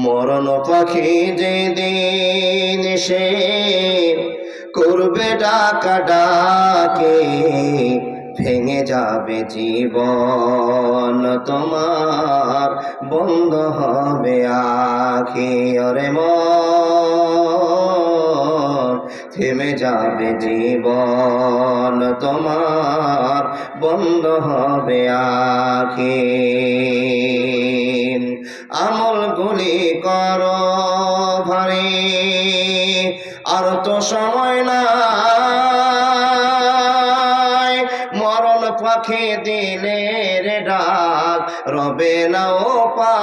মরণ পাখি যেদিন সে করবে ডাকা ডাকে, ভেঙে যাবে জীবন তোমার, বন্ধ হবে আখি। ওরে মন, থেমে যাবে জীবন তোমার, বন্ধ হবে আখি। আমলগুলি করো ভারী, আর তো সময় নাই। মরণ পাখি দিনের ডাক রবে না ও পায়।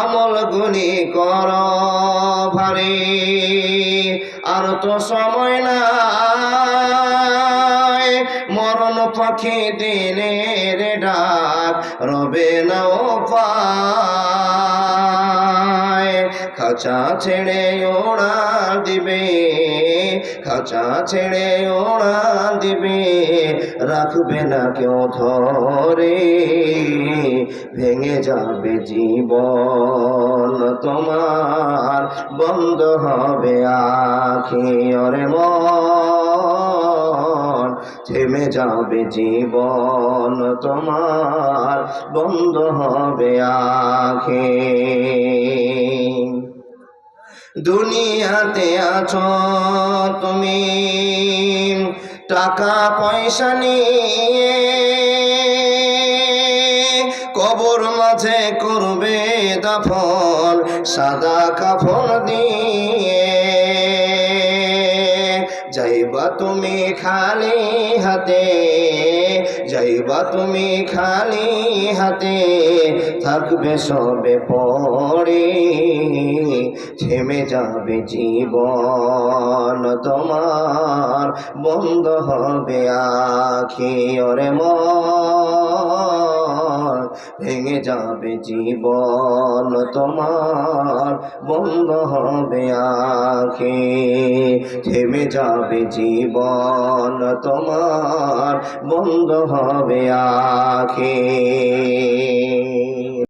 আমলগুলি করো ভারী, আর তো সময় নাই। মরণ পাখি দিনের ডাক রবে না ও পায়। খাঁচা ছেড়ে ওড়া দিবে, খাঁচা ছেড়ে ওড়া দিবে, রাখবে না কেউ ধরে। ভেঙে যাবে জীবন তোমার, বন্ধ হবে আখি। ওরে মন, থেমে যাবে জীবন তোমার, বন্ধ হবে আখি। দুনিয়াতে আছো তুমি টাকা পয়সা নিয়ে, কবর মাঝে করবে দাফন সাদা কাফন দিয়ে। যাইবা তুমি খালি হাতে, যাইবা তুমি খালি হাতে, থাকবে সবে পড়ে। থেমে যাবে জীবন তোমার, বন্ধ হবে আখি। ওরে মন, ভেঙে যাবে জীবন তোমার, বন্ধ হবে আখি। থেমে যাবে জীবন তোমার, বন্ধ হবে আখি।